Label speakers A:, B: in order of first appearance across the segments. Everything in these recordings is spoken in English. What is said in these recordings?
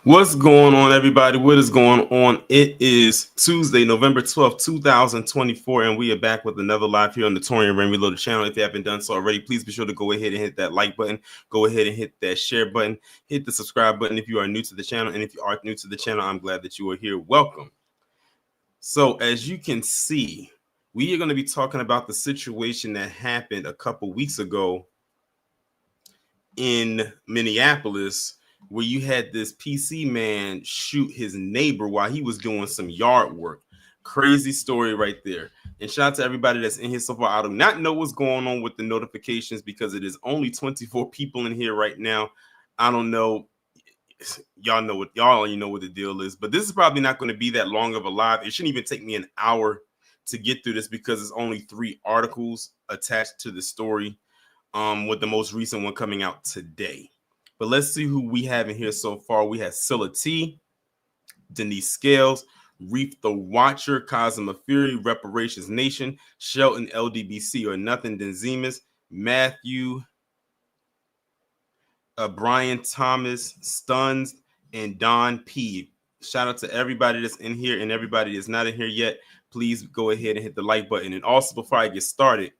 A: What's going on, everybody? What is going on? It is Tuesday, November 12th, 2024, and we are back with another live here on the Torian Rain Reloaded channel. If you haven't done so already, please be sure to go ahead and hit that like button. Go ahead and hit that share button. Hit the subscribe button if you are new to the channel. And if you are new to the channel, I'm glad that you are here. Welcome. So as you can see, we are going to be talking about the situation that happened a couple weeks ago in Minneapolis, where you had this PC man shoot his neighbor while he was doing some yard work. Crazy story right there. And shout out to everybody that's in here so far. I do not know what's going on with the notifications because it is only 24 people in here right now. I don't know. Y'all know what the deal is, but this is probably not going to be that long of a live. It shouldn't even take me an hour to get through this because it's only 3 articles attached to the story. With the most recent one coming out today. But let's see who we have in here so far. We have Scylla T, Denise Scales, Reef the Watcher, Cosma Fury, Reparations Nation, Shelton LDBC or Nothing Denzimas, Matthew, Brian Thomas, Stuns, and Don P. Shout out to everybody that's in here and everybody that's not in here yet. Please go ahead and hit the like button. And also, before I get started,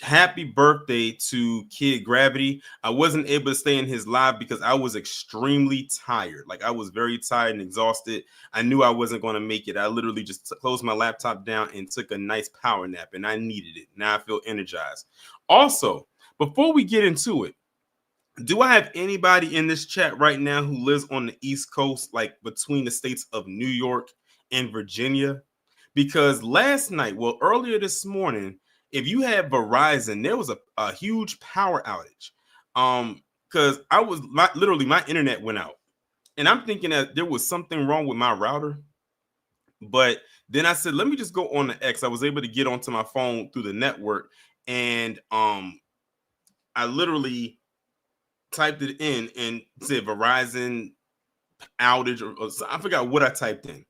A: happy birthday to Kid Gravity. I wasn't able to stay in his live because I was extremely tired. Like, I was very tired and exhausted. I knew I wasn't going to make it. I literally just closed my laptop down and took a nice power nap, and I needed it. Now I feel energized. Also, before we get into it, do I have anybody in this chat right now who lives on the East Coast, like between the states of New York and Virginia? Because last night, earlier this morning, if you had Verizon, there was a huge power outage. Because my internet went out. And I'm thinking that there was something wrong with my router. But then I said, let me just go on the X. I was able to get onto my phone through the network. And I literally typed it in and said Verizon outage, or I forgot what I typed in.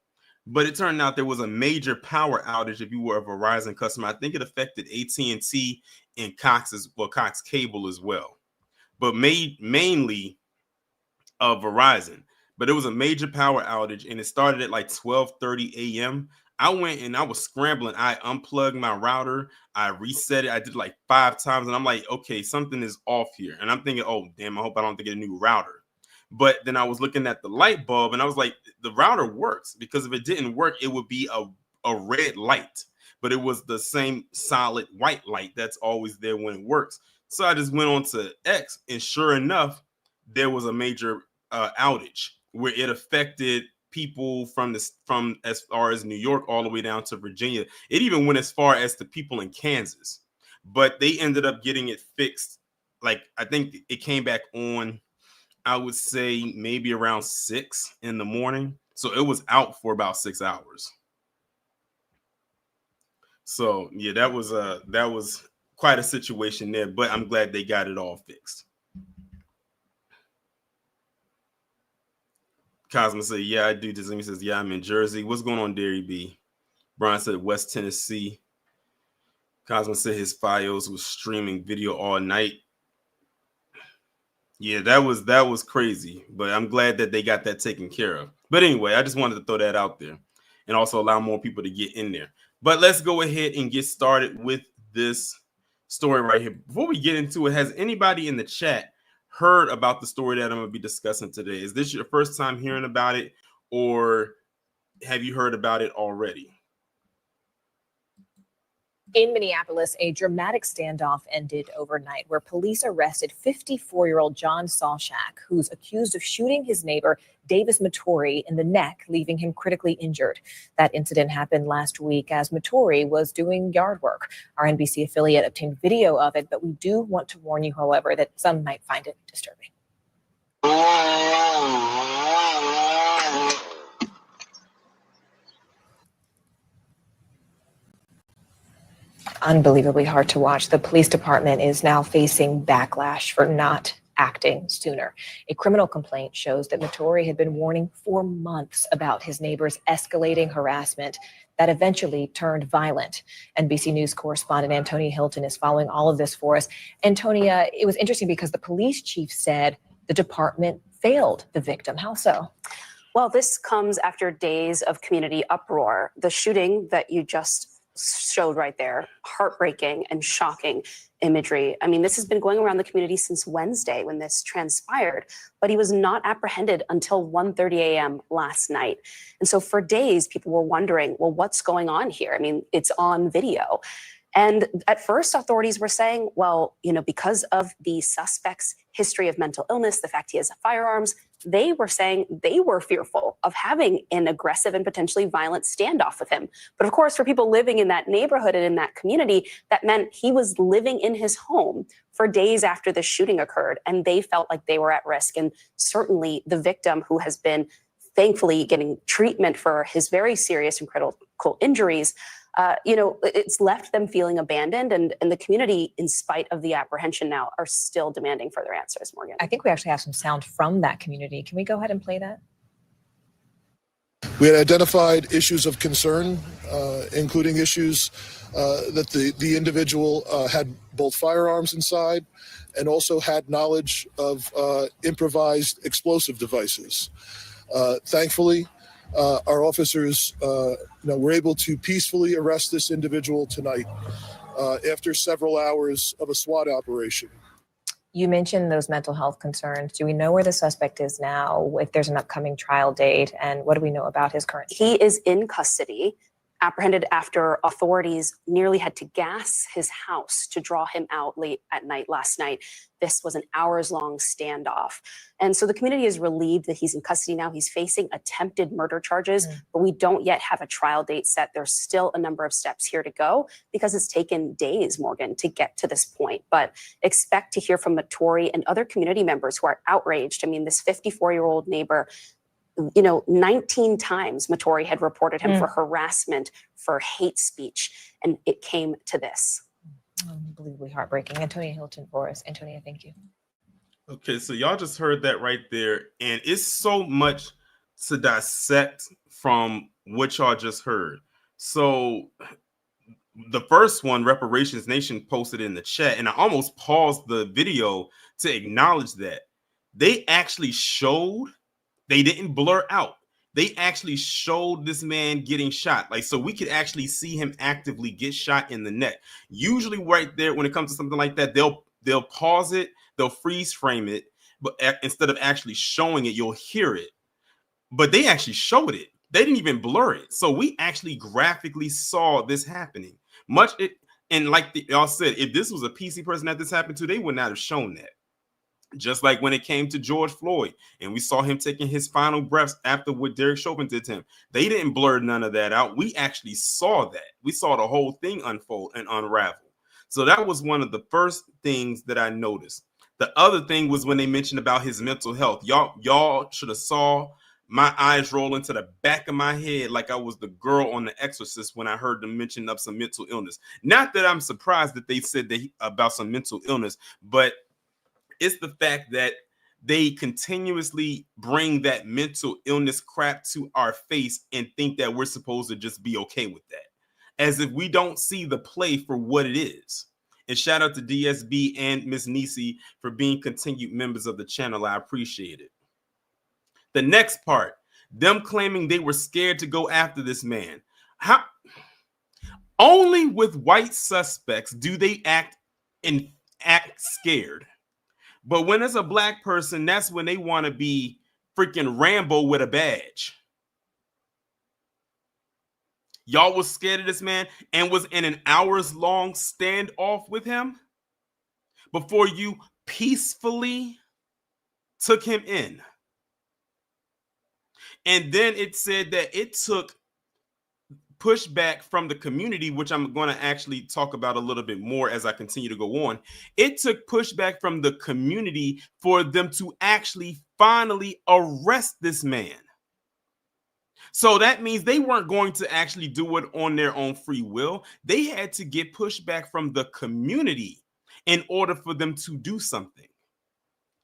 A: But it turned out there was a major power outage if you were a Verizon customer. I think it affected AT&T and Cox Cable as well, but mainly Verizon. But it was a major power outage, and it started at like 12:30 a.m. I went and I was scrambling. I unplugged my router. I reset it. I did like 5 times, and I'm like, okay, something is off here. And I'm thinking, oh, damn, I hope I don't have to get a new router. But then I was looking at the light bulb and I was like, the router works, because if it didn't work, it would be a red light, but it was the same solid white light that's always there when it works. So I just went on to X, and sure enough, there was a major outage where it affected people from as far as New York all the way down to Virginia. It even went as far as the people in Kansas, but they ended up getting it fixed. Like, I think it came back on, I would say maybe around 6 in the morning. So it was out for about 6 hours. So yeah, that was quite a situation there, but I'm glad they got it all fixed. Cosmo said, yeah, I do. Disney says, yeah, I'm in Jersey. What's going on, Dairy B? Brian said West Tennessee. Cosmo said his Fios was streaming video all night. Yeah, that was crazy, but I'm glad that they got that taken care of. But anyway, I just wanted to throw that out there and also allow more people to get in there. But let's go ahead and get started with this story right here. Before we get into it, has anybody in the chat heard about the story that I'm going to be discussing today? Is this your first time hearing about it, or have you heard about it already?
B: In Minneapolis, a dramatic standoff ended overnight where police arrested 54-year-old John Sawchak, who's accused of shooting his neighbor, Davis Moturi, in the neck, leaving him critically injured. That incident happened last week as Moturi was doing yard work. Our NBC affiliate obtained video of it, but we do want to warn you, however, that some might find it disturbing. Unbelievably hard to watch. The police department is now facing backlash for not acting sooner. A criminal complaint shows that Moturi had been warning for months about his neighbor's escalating harassment that eventually turned violent. NBC News correspondent Antonia Hilton is following all of this for us. Antonia, it was interesting because the police chief said the department failed the victim. How so?
C: Well, this comes after days of community uproar. The shooting that you just showed right there, heartbreaking and shocking imagery. I mean, this has been going around the community since Wednesday when this transpired, but he was not apprehended until 1:30 a.m. last night. And so for days, people were wondering, well, what's going on here? I mean, it's on video. And at first, authorities were saying, well, because of the suspect's history of mental illness, the fact he has firearms, they were saying they were fearful of having an aggressive and potentially violent standoff with him. But of course, for people living in that neighborhood and in that community, that meant he was living in his home for days after the shooting occurred, and they felt like they were at risk. And certainly the victim, who has been thankfully getting treatment for his very serious and critical injuries, it's left them feeling abandoned, and the community, in spite of the apprehension now, are still demanding further answers, Morgan.
B: I think we actually have some sound from that community. Can we go ahead and play that?
D: We had identified issues of concern, including issues that the individual had both firearms inside and also had knowledge of improvised explosive devices. Thankfully, our officers were able to peacefully arrest this individual tonight after several hours of a SWAT operation.
B: You mentioned those mental health concerns. Do we know where the suspect is now, if there's an upcoming trial date, and what do we know about his current?
C: He is in custody, apprehended after authorities nearly had to gas his house to draw him out late at night last night. This was an hours-long standoff. And so the community is relieved that he's in custody now. He's facing attempted murder charges, but we don't yet have a trial date set. There's still a number of steps here to go because it's taken days, Morgan, to get to this point. But expect to hear from Moturi and other community members who are outraged. I mean, this 54-year-old neighbor, 19 times Moturi had reported him for harassment, for hate speech, and it came to this.
B: Unbelievably heartbreaking. Antonia Hilton for us. Antonia, thank you.
A: Okay, so y'all just heard that right there, and it's so much to dissect from what y'all just heard. So the first one, Reparations Nation, posted in the chat, and I almost paused the video to acknowledge that they actually showed. They didn't blur out. They actually showed this man getting shot. Like, so we could actually see him actively get shot in the neck. Usually right there, when it comes to something like that, they'll pause it, they'll freeze frame it, but instead of actually showing it, you'll hear it. But they actually showed it. They didn't even blur it. So we actually graphically saw this happening. And like y'all said, if this was a PC person that this happened to, they would not have shown that. Just like when it came to George Floyd and we saw him taking his final breaths after what Derek Chauvin did to him. They didn't blur none of that out. We actually saw that. We saw the whole thing unfold and unravel. So that was one of the first things that I noticed. The other thing was when they mentioned about his mental health. Y'all should have saw my eyes roll into the back of my head like I was the girl on The Exorcist when I heard them mention of some mental illness. Not that I'm surprised that they said that about some mental illness, but it's the fact that they continuously bring that mental illness crap to our face and think that we're supposed to just be okay with that, as if we don't see the play for what it is. And shout out to DSB and Miss Nisi for being continued members of the channel. I appreciate it. The next part, them claiming they were scared to go after this man. How? Only with white suspects do they act scared. But when it's a black person, that's when they want to be freaking Rambo with a badge. Y'all was scared of this man and was in an hours-long standoff with him before you peacefully took him in. And then it said that it took pushback from the community, which I'm going to actually talk about a little bit more as I continue to go on. It took pushback from the community for them to actually finally arrest this man. So that means they weren't going to actually do it on their own free will. They had to get pushback from the community in order for them to do something.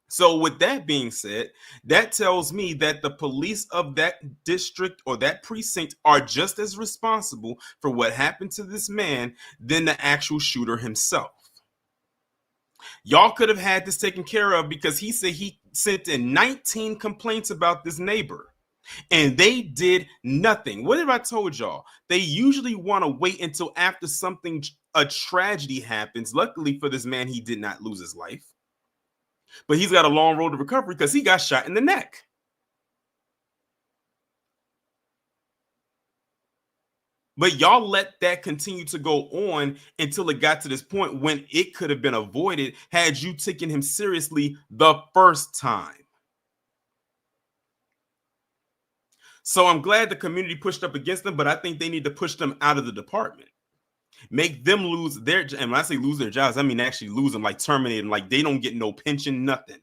A: So with that being said, that tells me that the police of that district or that precinct are just as responsible for what happened to this man than the actual shooter himself. Y'all could have had this taken care of because he said he sent in 19 complaints about this neighbor and they did nothing. What have I told y'all? They usually want to wait until after a tragedy happens. Luckily for this man, he did not lose his life, but he's got a long road to recovery because he got shot in the neck. But y'all let that continue to go on until it got to this point when it could have been avoided had you taken him seriously the first time. So I'm glad the community pushed up against them, but I think they need to push them out of the department. Make them lose their, and when I say lose their jobs, I mean actually lose them, like terminate them, like they don't get no pension, nothing.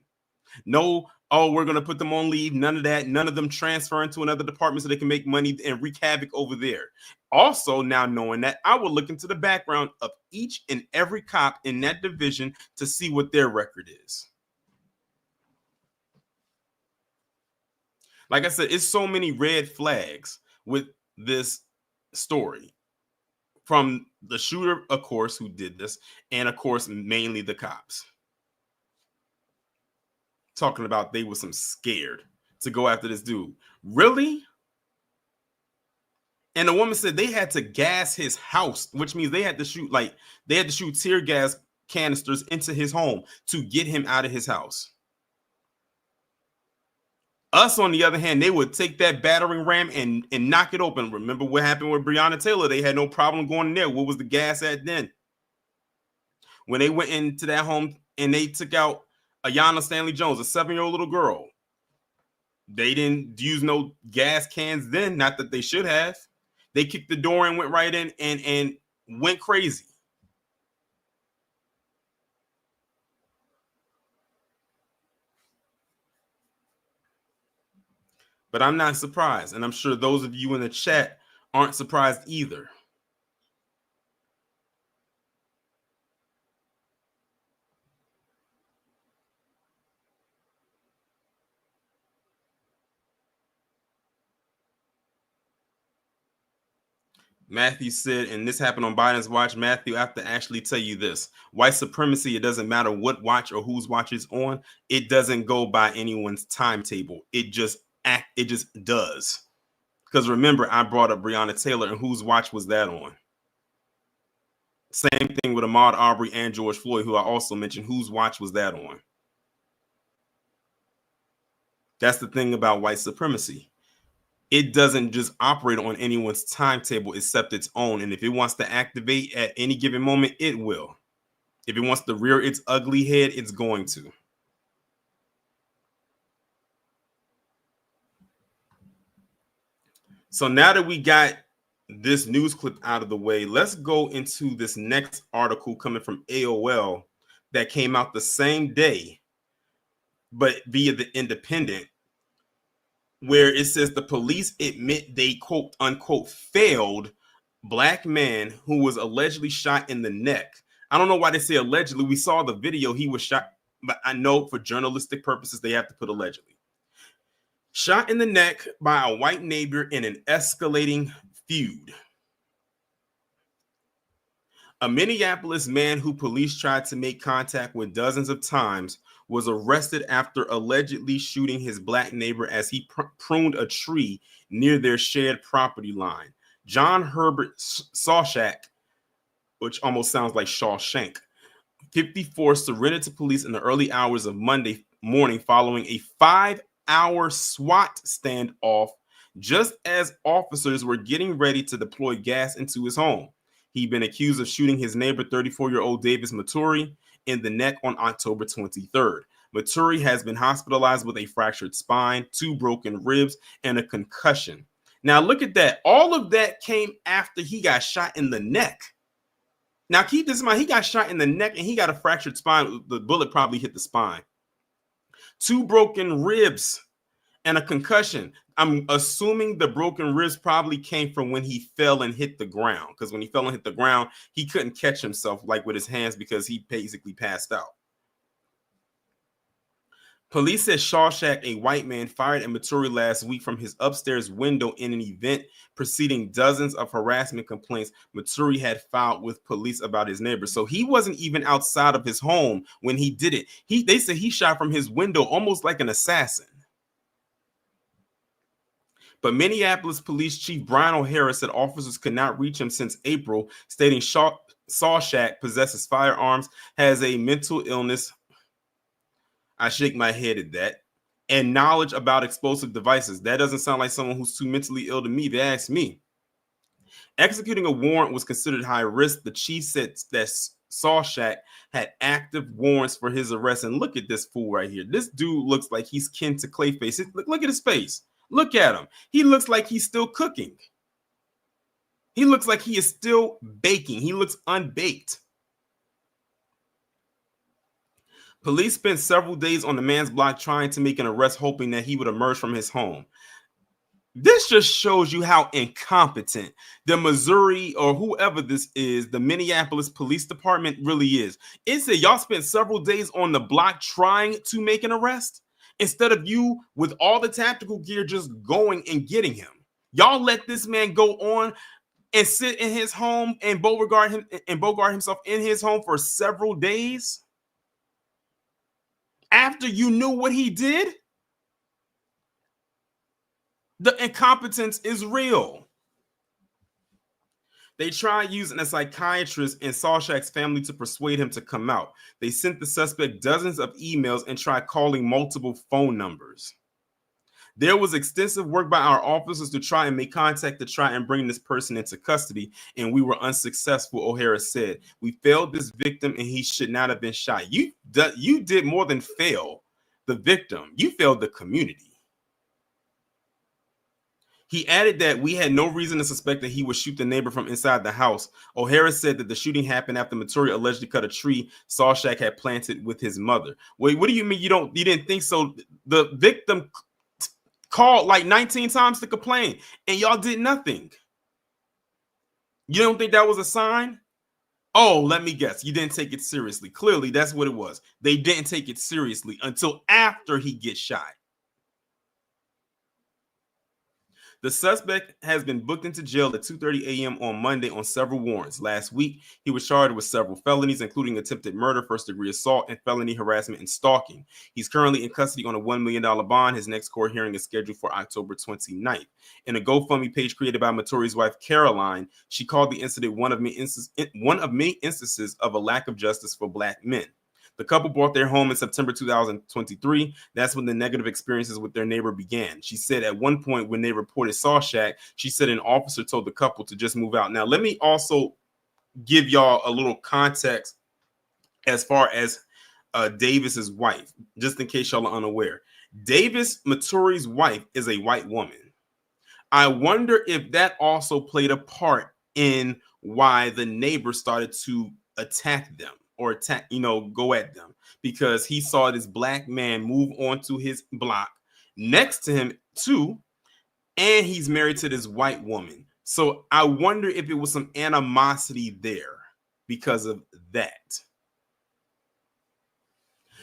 A: No, oh, we're going to put them on leave. None of that. None of them transfer into another department so they can make money and wreak havoc over there. Also, now knowing that, I will look into the background of each and every cop in that division to see what their record is. Like I said, it's so many red flags with this story. From the shooter, of course, who did this, and of course, mainly the cops. Talking about they were some scared to go after this dude. Really? And the woman said they had to gas his house, which means they had to shoot tear gas canisters into his home to get him out of his house. Us, on the other hand, they would take that battering ram and knock it open. Remember what happened with Breonna Taylor? They had no problem going in there. What was the gas at then? When they went into that home and they took out Ayanna Stanley Jones, a 7-year-old little girl. They didn't use no gas cans then, not that they should have. They kicked the door and went right in and went crazy. But I'm not surprised, and I'm sure those of you in the chat aren't surprised either. Matthew said, and this happened on Biden's watch. Matthew, I have to actually tell you this. White supremacy, it doesn't matter what watch or whose watch is on. It doesn't go by anyone's timetable. It just does. Because remember, I brought up Breonna Taylor, and whose watch was that on? Same thing with Ahmaud Arbery and George Floyd, who I also mentioned. Whose watch was that on? That's the thing about white supremacy. It doesn't just operate on anyone's timetable except its own. And if it wants to activate at any given moment, it will. If it wants to rear its ugly head, it's going to. So now that we got this news clip out of the way, let's go into this next article coming from AOL that came out the same day, but via the Independent, where it says the police admit they quote unquote failed black man who was allegedly shot in the neck. I don't know why they say allegedly. We saw the video. He was shot, but I know for journalistic purposes, they have to put allegedly. Shot in the neck by a white neighbor in an escalating feud. A Minneapolis man who police tried to make contact with dozens of times was arrested after allegedly shooting his black neighbor as he pruned a tree near their shared property line. John Herbert Sawchak, which almost sounds like Shawshank, 54, surrendered to police in the early hours of Monday morning following a 5-hour SWAT standoff just as officers were getting ready to deploy gas into his home. He'd been accused of shooting his neighbor, 34-year-old Davis Moturi, in the neck on October 23rd. Moturi has been hospitalized with a fractured spine, 2 broken ribs, and a concussion. Now look at that. All of that came after he got shot in the neck. Now keep this in mind. He got shot in the neck and he got a fractured spine. The bullet probably hit the spine. 2 broken ribs and a concussion. I'm assuming the broken ribs probably came from when he fell and hit the ground, because when he fell and hit the ground, he couldn't catch himself like with his hands because he basically passed out. Police said Sawchak, a white man, fired at Moturi last week from his upstairs window in an event preceding dozens of harassment complaints Moturi had filed with police about his neighbors. So he wasn't even outside of his home when he did it. They said he shot from his window almost like an assassin. But Minneapolis Police Chief Brian O'Hara said officers could not reach him since April, stating Sawchak possesses firearms, has a mental illness. I shake my head at that. And knowledge about explosive devices. That doesn't sound like someone who's too mentally ill to me, if you ask me. Executing a warrant was considered high risk. The chief said that Sawchak had active warrants for his arrest. And look at this fool right here. This dude looks like he's kin to Clayface. Look at his face. Look at him. He looks like he's still cooking. He looks like he is still baking. He looks unbaked. Police spent several days on the man's block trying to make an arrest, hoping that he would emerge from his home. This just shows you how incompetent the Missouri or whoever this is, the Minneapolis Police Department really is. It said y'all spent several days on the block trying to make an arrest instead of you with all the tactical gear just going and getting him. Y'all let this man go on and sit in his home and Beauregard himself in his home for several days after you knew what he did. The incompetence is real. They tried using a psychiatrist and Sawchak's family to persuade him to come out. They sent the suspect dozens of emails and tried calling multiple phone numbers. There was extensive work by our officers to try and make contact to try and bring this person into custody, and we were unsuccessful, O'Hara said. We failed this victim, and he should not have been shot. You did more than fail the victim. You failed the community. He added that we had no reason to suspect that he would shoot the neighbor from inside the house. O'Hara said that the shooting happened after Moturi allegedly cut a tree Sawchak had planted with his mother. Wait, what do you mean you didn't think so? The victim called like 19 times to complain, and y'all did nothing. You don't think that was a sign? Oh, let me guess. You didn't take it seriously. Clearly, that's what it was. They didn't take it seriously until after he gets shot. The suspect has been booked into jail at 2:30 a.m. on Monday on several warrants. Last week, he was charged with several felonies, including attempted murder, first-degree assault, and felony harassment and stalking. He's currently in custody on a $1 million bond. His next court hearing is scheduled for October 29th. In a GoFundMe page created by Moturi's wife, Caroline, she called the incident one of many instances of a lack of justice for Black men. The couple bought their home in September 2023. That's when the negative experiences with their neighbor began. She said at one point when they reported Sawchak, she said an officer told the couple to just move out. Now, let me also give y'all a little context as far as Davis's wife, just in case y'all are unaware. Davis Moturi's wife is a white woman. I wonder if that also played a part in why the neighbor started to attack them. Or go at them, because he saw this Black man move onto his block next to him too, and he's married to this white woman. So I wonder if it was some animosity there because of that.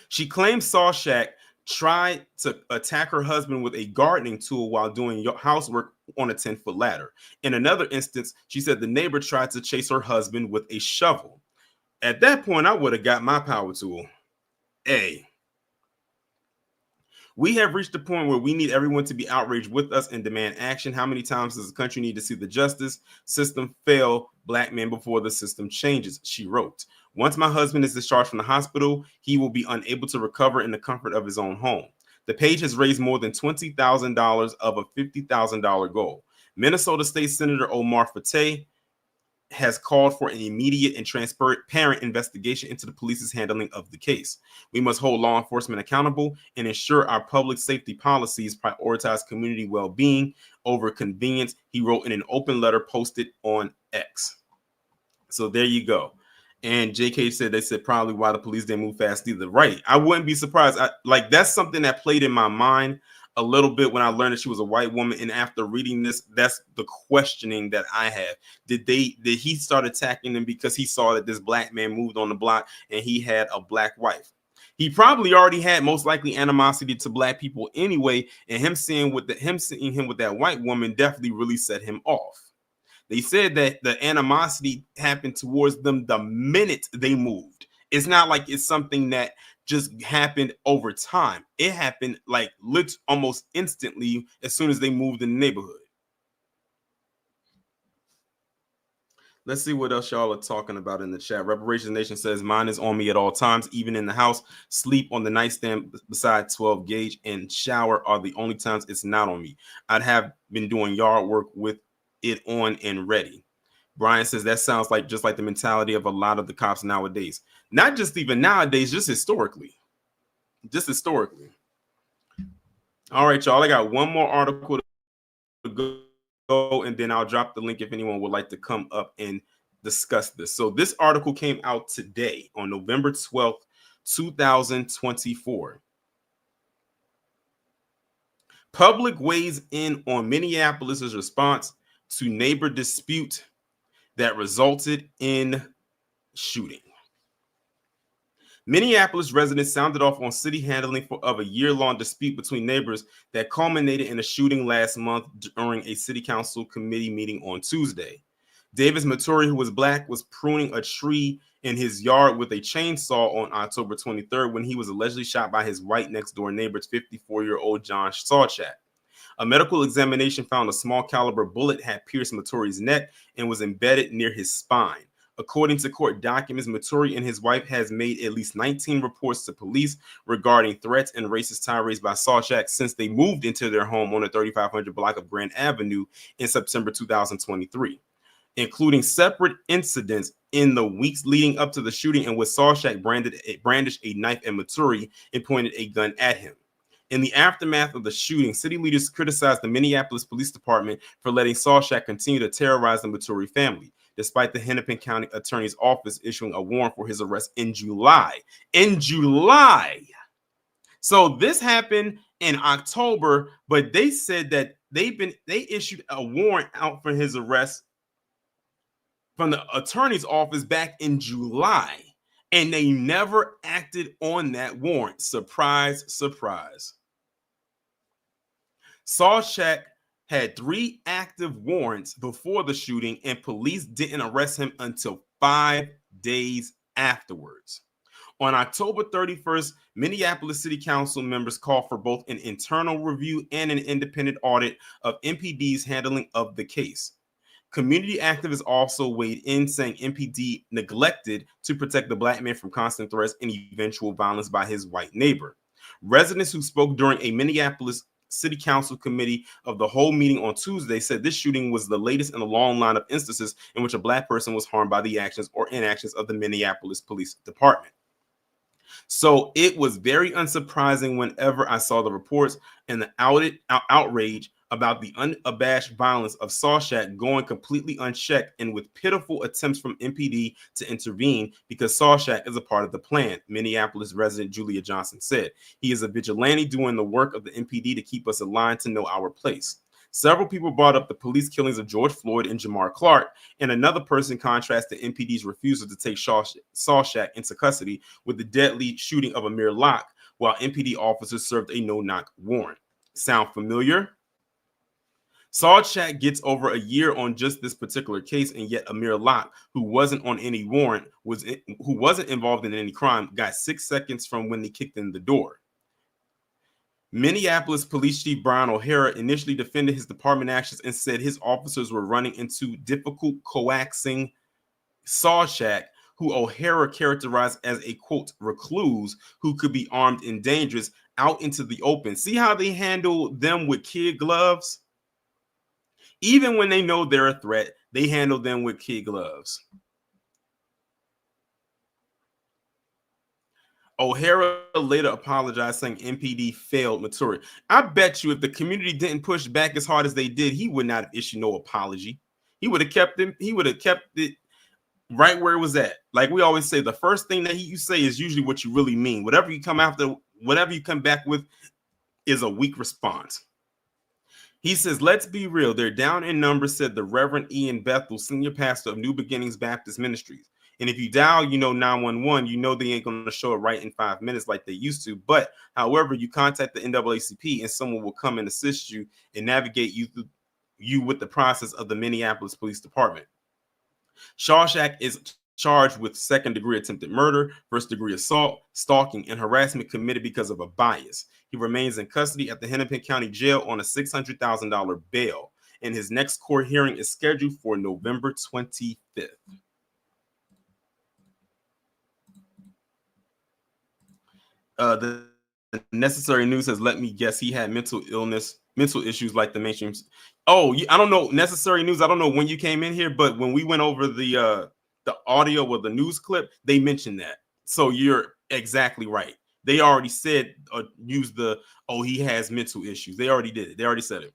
A: She claims Sawchak tried to attack her husband with a gardening tool while doing housework on a 10-foot ladder. In another instance, she said the neighbor tried to chase her husband with a shovel. At that point, I would have got my power tool. We have reached the point where we need everyone to be outraged with us and demand action. How many times does the country need to see the justice system fail Black men before the system changes? She wrote. Once my husband is discharged from the hospital, he will be unable to recover in the comfort of his own home. The page has raised more than $20,000 of a $50,000 goal. Minnesota State Senator Omar Fateh has called for an immediate and transparent investigation into the police's handling of the case. We must hold law enforcement accountable and ensure our public safety policies prioritize community well-being over convenience, he wrote in an open letter posted on X. So there you go. And JK said they said probably why the police didn't move fast either. Right. I wouldn't be surprised. That's something that played in my mind a little bit when I learned that she was a white woman. And after reading this, that's the questioning that I have. Did he start attacking them because he saw that this Black man moved on the block and he had a Black wife? He probably already had most likely animosity to black people anyway, and him seeing him with that white woman definitely really set him off. They said that the animosity happened towards them the minute they moved. It's not like it's something that just happened over time. It happened like almost instantly as soon as they moved in the neighborhood. Let's see what else y'all are talking about in the chat. Reparations Nation says, mine is on me at all times, even in the house. Sleep on the nightstand beside 12 gauge and shower are the only times it's not on me. I'd have been doing yard work with it on and ready. Brian says, that sounds like just like the mentality of a lot of the cops nowadays. Not just even nowadays, just historically. Just historically. All right, y'all. I got one more article to go, and then I'll drop the link if anyone would like to come up and discuss this. So this article came out today on November 12th, 2024. Public weighs in on Minneapolis's response to neighbor dispute that resulted in shooting. Minneapolis residents sounded off on city handling of a year-long dispute between neighbors that culminated in a shooting last month during a city council committee meeting on Tuesday. Davis Moturi, who was black, was pruning a tree in his yard with a chainsaw on October 23rd when he was allegedly shot by his white next-door neighbor, 54-year-old John Sawchak. A medical examination found a small caliber bullet had pierced Moturi's neck and was embedded near his spine. According to court documents, Moturi and his wife has made at least 19 reports to police regarding threats and racist tirades by Sawchak since they moved into their home on the 3500 block of Grand Avenue in September 2023, including separate incidents in the weeks leading up to the shooting in which Sawchak brandished a knife at Moturi and pointed a gun at him. In the aftermath of the shooting, city leaders criticized the Minneapolis Police Department for letting Sawchak continue to terrorize the Moturi family, despite the Hennepin County Attorney's Office issuing a warrant for his arrest in July. In July! So this happened in October, but they said that they issued a warrant out for his arrest from the attorney's office back in July, and they never acted on that warrant. Surprise, surprise. Sawchak had 3 active warrants before the shooting, and police didn't arrest him until 5 days afterwards. On October 31st, Minneapolis City Council members called for both an internal review and an independent audit of MPD's handling of the case. Community activists also weighed in, saying MPD neglected to protect the black man from constant threats and eventual violence by his white neighbor. Residents who spoke during a Minneapolis City Council committee of the whole meeting on Tuesday said this shooting was the latest in a long line of instances in which a black person was harmed by the actions or inactions of the Minneapolis Police Department. So it was very unsurprising whenever I saw the reports and the outrage about the unabashed violence of Sawchak going completely unchecked and with pitiful attempts from MPD to intervene because Sawchak is a part of the plan, Minneapolis resident Julia Johnson said. He is a vigilante doing the work of the MPD to keep us aligned to know our place. Several people brought up the police killings of George Floyd and Jamar Clark, and another person contrasted MPD's refusal to take Sawchak into custody with the deadly shooting of Amir Locke, while MPD officers served a no-knock warrant. Sound familiar? Sawchak gets over a year on just this particular case, and yet Amir Locke, who wasn't on any warrant, who wasn't involved in any crime, got 6 seconds from when they kicked in the door. Minneapolis Police Chief Brian O'Hara initially defended his department actions and said his officers were running into difficult coaxing Sawchak, who O'Hara characterized as a, quote, recluse who could be armed and dangerous, out into the open. See how they handle them with kid gloves? Even when they know they're a threat, they handle them with kid gloves. O'Hara later apologized, saying MPD failed Moturi. I bet you if the community didn't push back as hard as they did, he would not have issued no apology. He would have kept it right where it was at. Like we always say, the first thing that you say is usually what you really mean. Whatever you come back with is a weak response. He says, let's be real. They're down in numbers, said the Reverend Ian Bethel, senior pastor of New Beginnings Baptist Ministries. And if you dial, 911, they ain't going to show it right in 5 minutes like they used to. But however, you contact the NAACP and someone will come and assist you and navigate you with the process of the Minneapolis Police Department. Sawchak is charged with second-degree attempted murder, first-degree assault, stalking, and harassment committed because of a bias. He remains in custody at the Hennepin County Jail on a $600,000 bail, and his next court hearing is scheduled for November 25th. The necessary news has let me guess he had mental issues like the mainstream. Oh, I don't know. Necessary news. I don't know when you came in here, but when we went over the audio or the news clip, they mentioned that. So you're exactly right. They already said use he has mental issues. They already did it. They already said it.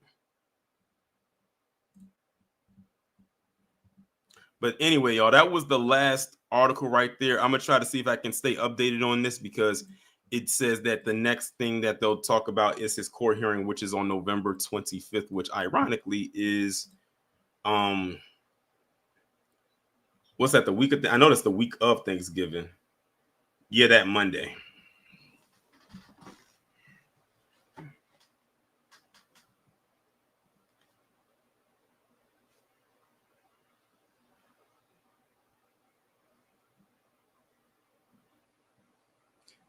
A: But anyway, y'all, that was the last article right there. I'm gonna try to see if I can stay updated on this because it says that the next thing that they'll talk about is his court hearing, which is on November 25th, which ironically is what's that, the week of I know that's the week of Thanksgiving. Yeah, that Monday.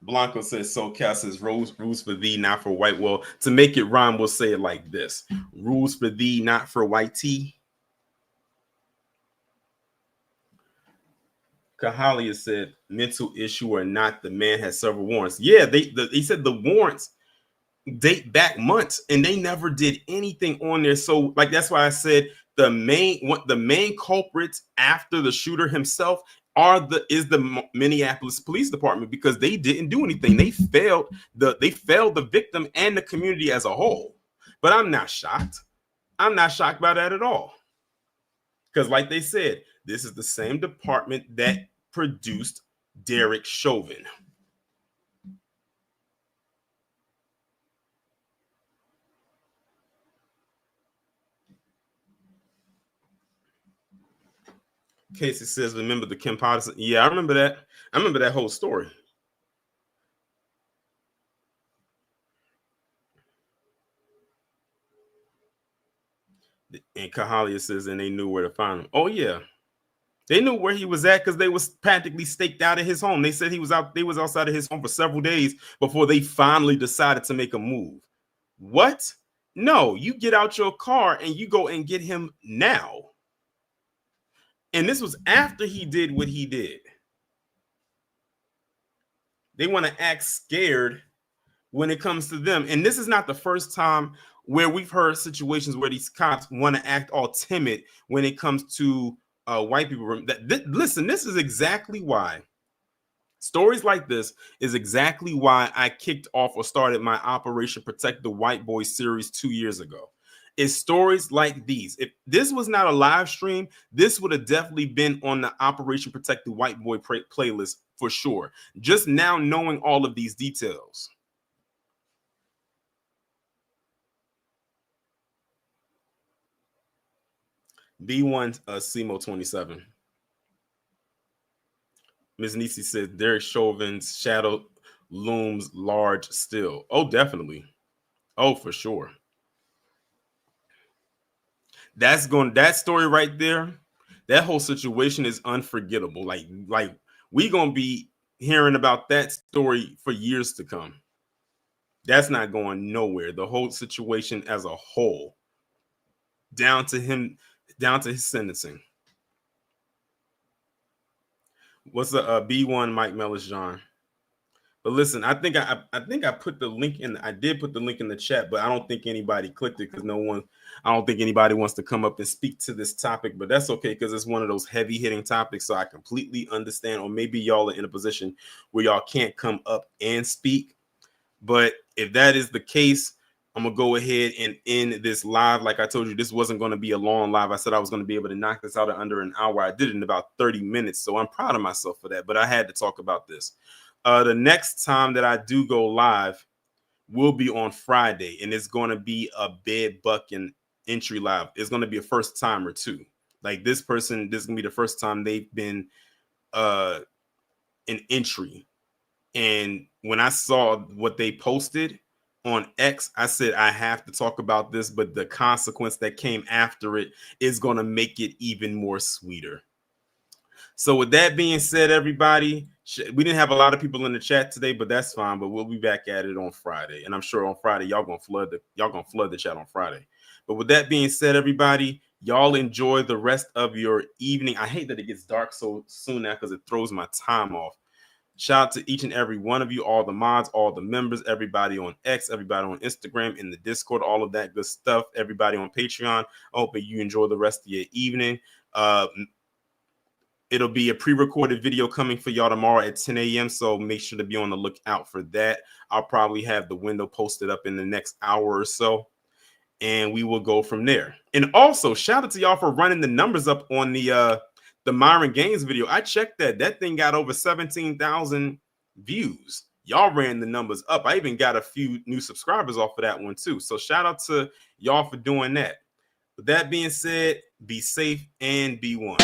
A: Blanco says, SoCal says, rules for thee, not for white. Well, to make it rhyme, we'll say it like this. Rules for thee, not for white tea. Kahalia said, mental issue or not, the man has several warrants. Yeah, they said the warrants date back months, and they never did anything on there. So, like, that's why I said the main culprits after the shooter himself is the Minneapolis Police Department, because they didn't do anything. They failed the victim and the community as a whole. But I'm not shocked. I'm not shocked by that at all. Because like they said, this is the same department that produced Derek Chauvin. Casey says, remember the Kim Patterson? Yeah, I remember that. I remember that whole story. And Kahalia says, and they knew where to find him. Oh, yeah. They knew where he was at because they was practically staked out of his home. They said they was outside of his home for several days before they finally decided to make a move. What? No, you get out your car and you go and get him now. And this was after he did what he did. They want to act scared when it comes to them. And this is not the first time where we've heard situations where these cops want to act all timid when it comes to white people. Listen, this is exactly why stories like this is exactly why I kicked off or started my Operation Protect the White Boy series 2 years ago. It's stories like these. If this was not a live stream, this would have definitely been on the Operation Protect the White Boy playlist for sure. Just now knowing all of these details. B1 CMO 27. Ms. Nisi said Derek Chauvin's shadow looms large still. Oh, definitely. Oh, for sure. That story right there, that whole situation is unforgettable. Like we gonna be hearing about that story for years to come. That's not going nowhere. The whole situation as a whole, down to his sentencing. What's the B1 Mike Mellis John? But listen, I think I put the link in. I did put the link in the chat, but I don't think anybody clicked it because I don't think anybody wants to come up and speak to this topic. But that's okay because it's one of those heavy hitting topics. So I completely understand. Or maybe y'all are in a position where y'all can't come up and speak. But if that is the case, I'm gonna go ahead and end this live. Like I told you, this wasn't going to be a long live. I said I was going to be able to knock this out in under an hour. I did it in about 30 minutes. So I'm proud of myself for that. But I had to talk about this. The next time that I do go live will be on Friday, and it's going to be a bed bucking entry live. It's going to be a first timer too. Like this is going to be the first time they've been an entry. And when I saw what they posted on X, I said, I have to talk about this, but the consequence that came after it is going to make it even more sweeter. So with that being said, everybody, we didn't have a lot of people in the chat today, but that's fine. But we'll be back at it on Friday. And I'm sure on Friday, y'all gonna flood the chat on Friday. But with that being said, everybody, y'all enjoy the rest of your evening. I hate that it gets dark so soon now because it throws my time off. Shout out to each and every one of you, all the mods, all the members, everybody on X, everybody on Instagram, in the Discord, all of that good stuff, everybody on Patreon. I hope that you enjoy the rest of your evening. It'll be a pre-recorded video coming for y'all tomorrow at 10 a.m. So make sure to be on the lookout for that. I'll probably have the window posted up in the next hour or so, and we will go from there. And also, shout out to y'all for running the numbers up on the Myron Gaines video. I checked that thing got over 17,000 views. Y'all ran the numbers up. I even got a few new subscribers off of that one too. So shout out to y'all for doing that. With that being said, be safe and be one.